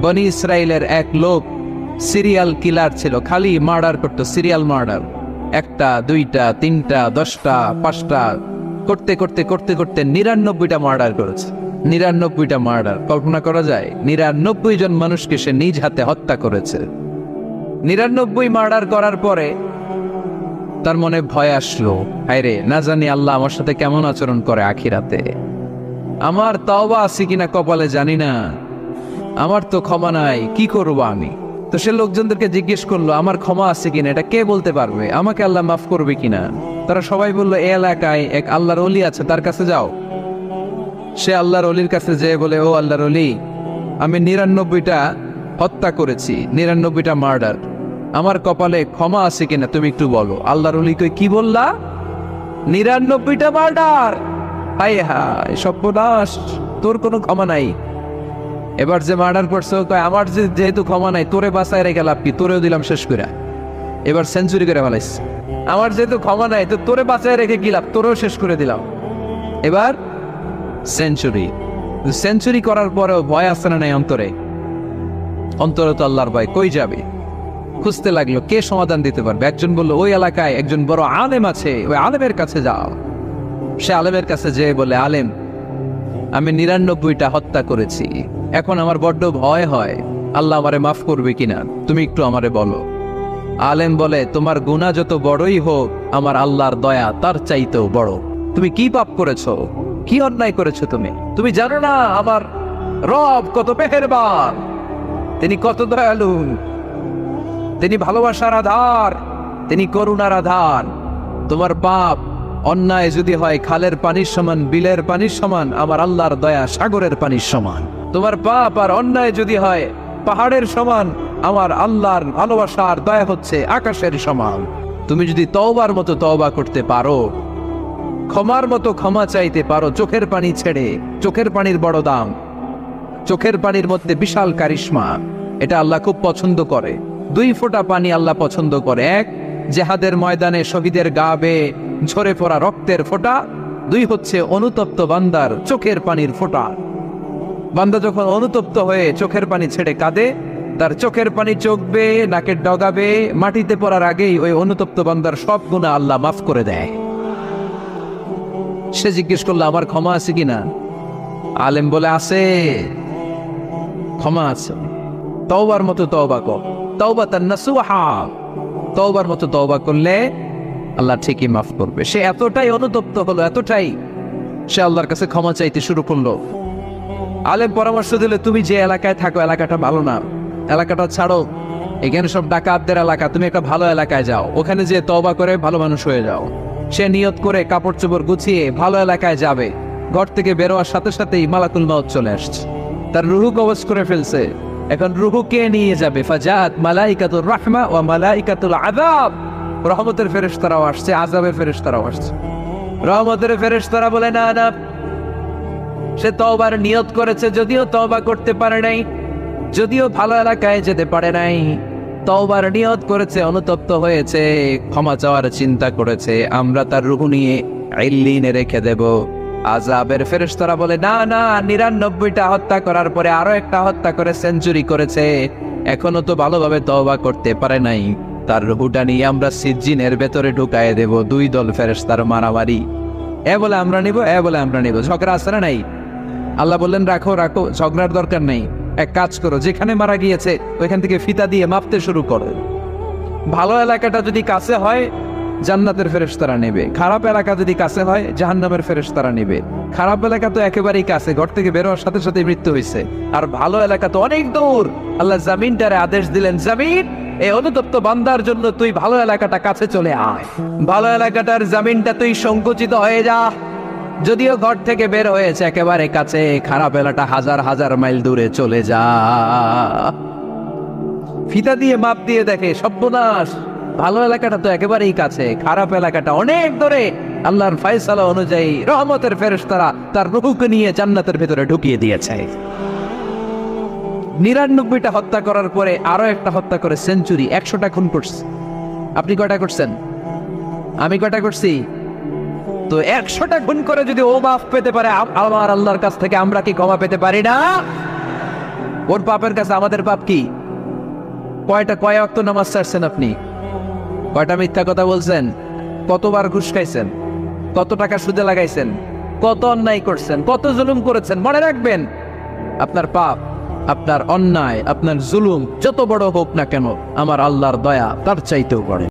বনি ইসরায়েলের এক লোক সিরিয়াল কিলার ছিল, খালি মার্ডার করতো, সিরিয়াল মার্ডার। একটা, দুইটা, তিনটা, 10টা, 5টা করতে করতে করতে করতে 99টা মার্ডার করেছে। 99টা মার্ডার, কল্পনা করা যায়? 99 জন মানুষকে সে নিজ হাতে হত্যা করেছে। 99 মার্ডার করার পরে তার মনে ভয় আসলো, হায়রে, না জানি আল্লাহ আমার সাথে কেমন আচরণ করে আখিরাতে। আমার তওবা আছে কিনা কপালে জানি না, আমার তো ক্ষমা নাই, কি করবো আমি? তো সে লোকজনদেরকে জিজ্ঞেস করলো, আমার ক্ষমা আছে কিনা, এটা কে বলতে পারবে? আমাকে আল্লাহ মাফ করবে কিনা? তারা সবাই বললো, এই এলাকায় এক আল্লাহর ওলি আছে, তার কাছে যাও। সে আল্লাহর ওলির কাছে যেয়ে বলে, ও আল্লাহর ওলি, আমি 99টা হত্যা করেছি, 99টা মার্ডার, আমার কপালে ক্ষমা আছে কিনা তুমি একটু বলো। আল্লাহর ওলি কই, কি বললা? 99টা মার্ডার? হায় হায় সর্বনাশ, তোর কোনো ক্ষমা নাই। এবার যে মার্ডার করছে কয়, আমার যেহেতু ক্ষমা নাই, তোরে বাঁচায় রেখে লাভ কি, তোরেও দিলাম শেষ করে। এবার সেঞ্চুরি করে ফেলাইছে। আমার যেহেতু ক্ষমা নাই, তো তোরে বাঁচায় রেখে কি লাভ, তোরেও শেষ করে দিলাম। এবার সেঞ্চুরি। সেঞ্চুরি করার পরেও ভয় আসছে না নাই অন্তরে? অন্তরে তো আল্লাহর ভয়, কই যাবে? খুঁজতে লাগলো কে সমাধান দিতে পারবে। একজন বলল, ওই এলাকায় একজন বড় আলেম আছে, ওই আলেমের কাছে যাও। সে আলেমের কাছে যেয়ে বলে, আলেম, আমি 99টা হত্যা করেছি, এখন আমার বড্ড ভয় হয়, আল্লাহ আমারে মাফ করবে কিনা, তুমি একটু আমারে বলো। আলেম বলে, তোমার গুনাহ যত বড়ই হোক, আমার আল্লাহর দয়া তার চাইতেও বড়। তুমি কি পাপ করেছো, কি অন্যায় করেছো? তুমি জানো না আমার রব কত মেহেরবান, তিনি কত দয়ালু, তিনি ভালোবাসার আধার, তিনি করুণার আধার। তোমার পাপ অন্যায় যদি হয় খালের পানির সমান, বিলের পানির সমান, আমার আল্লাহর দয়া সাগরের পানির সমান। তোমার পাপ আর অন্যায় যদি হয় পাহাড়ের সমান, আমার আল্লাহর ভালোবাসার দয়া হচ্ছে আকাশের সমান। তুমি যদি তওবার মতো তওবা করতে পারো, ক্ষমার মতো ক্ষমা চাইতে পারো, চোখের পানি ছেড়ে, চোখের পানির বড় দাম, চোখের পানির মধ্যে বিশাল কারিশমা, এটা আল্লাহ খুব পছন্দ করে। 2 ফোঁটা পানি আল্লাহ পছন্দ করে। এক, জেহাদের ময়দানে শহীদের গা বেয়ে ঝরে পড়া রক্তের ফোঁটা। 2 হচ্ছে অনুতপ্ত বান্দার চোখের পানির ফোঁটা। বান্দা যখন অনুতপ্ত হয়ে চোখের পানি ছেড়ে কাঁদে, তার চোখের পানি চোখ বেয়ে নাকের ডগা বেয়ে মাটিতে পড়ার আগেই ওই অনুতপ্ত বান্দার সব গুনাহ আল্লাহ মাফ করে দেয়। সে জিজ্ঞেস করলো, আমার ক্ষমা আছে কিনা? আলেম বলে, আছে, ক্ষমা আছে। তওবার মতো তওবা কর, তাওবাতান নাসুহা, তওবার মতো তওবা করলে আল্লাহ ঠিকই মাফ করবে। সে এতটাই অনুতপ্ত হলো, এতটাই, সে আল্লাহর কাছে ক্ষমা চাইতে শুরু করলো। আলেম পরামর্শ দিলে, তুমি যে এলাকায় থাকো এলাকাটা ভালো না, এলাকাটা ছাড়ো, এখানে সব ডাকাতদের এলাকা, তুমি একটা ভালো এলাকায় যাও, ওখানে যে তওবা করে ভালো মানুষ হয়ে যাও। সে নিয়ত করে কাপড় চোপড় গুছিয়ে ভালো এলাকায় যাবে। ঘর থেকে বেরোয়ার সাথে সাথেই মালাকুল মাউত চলে আসছে, তার রুহু কবজ করে ফেলছে। এখন রুহু কে নিয়ে যাবে? ফাজাত মালাইকাতুর রাহমা ওয়া মালাইকাতুল আযাব, রহমতের ফেরেশতারাও আসছে, আযাবের ফেরেশতারাও আসছে। রহমতের ফেরেশতারা বলে, না না, সে তওবার নিয়ত করেছে, যদিও তওবা করতে পারে নাই, যদিও ভালো এলাকায় যেতে পারে নাই, তওবার নিয়ত করেছে, অনুতপ্ত হয়েছে, ক্ষমা চাওয়ার চিন্তা করেছে, আমরা তার রূহ নিয়ে ইল্লিনে রেখে দেব। আযাবের ফেরেশতারা বলে, না না, 99টা হত্যা করার পরে আরো একটা হত্যা করে সেঞ্চুরি করেছে, এখনো তো ভালোভাবে তওবা করতে পারে নাই, তার রূহটা নিয়ে আমরা সিজ্জিনের ভেতরে ঢুকায়ে দেব। 2 দল ফেরেশতার মারামারি, এ বলে আমরা নিব, এ বলে আমরা নিব, ঝগড়া আছে না নাই? আল্লাহ বললেন, রাখো রাখো, ঝগড়ার দরকার নেই, এক কাজ করো, যেখানে মারা গিয়েছে ওইখান থেকে ফিতা দিয়ে মাপতে শুরু করো। ভালো এলাকাটা যদি কাছে হয় জান্নাতের ফেরেশতারা নেবে, খারাপ এলাকা যদি কাছে হয় জাহান্নামের ফেরেশতারা নেবে। খারাপ এলাকা তো একেবারেই কাছে, ঘর থেকে বেরোয়ার সাথে সাথে মৃত্যু হয়েছে, আর ভালো এলাকা তো অনেক দূর। আল্লাহ জামিনটারে আদেশ দিলেন, জামিন, এই অনুতপ্ত বান্দার জন্য তুই ভালো এলাকাটা কাছে চলে আয়, ভালো এলাকাটার জামিনটা তুই সংকুচিত হয়ে যা। যদিও ঘর থেকে বের হয়েছে একেবারে কাছে, খারাপ এলাকা হাজার হাজার মাইল দূরে চলে যা। ফিতা দিয়ে মাপ দিয়ে দেখে, সর্বনাশ, ভালো এলাকাটা তো একেবারেই কাছে, খারাপ এলাকাটা অনেক দূরে। আল্লাহর ফয়সালা অনুযায়ী রহমতের ফেরেশতারা তার রূহকে নিয়ে জান্নাতের ভেতরে ঢুকিয়ে দিয়েছে। 99টা হত্যা করার পরে আরো একটা হত্যা করে সেঞ্চুরি, 100টা খুন করছে। আপনি কয়টা করছেন? আমি কয়টা করছি? তো 100টা খুন করে যদি ও মাফ পেতে পারে আমার আল্লাহর কাছ থেকে, আমরা কি ক্ষমা পেতে পারি না? ওর পাপের কাছে আমাদের পাপ কি? কয় ওয়াক্ত নামাজ ছাড়ছেন আপনি? কয়টা মিথ্যা কথা বলছেন? কতবার ঘুষ খাইছেন? কত টাকা সুদে লাগাইছেন? কত অন্যায় করছেন? কত জুলুম করেছেন? মনে রাখবেন, আপনার পাপ, আপনার অন্যায়, আপনার জুলুম যত বড় হোক না কেন, আমার আল্লাহর দয়া তার চাইতেও বড়।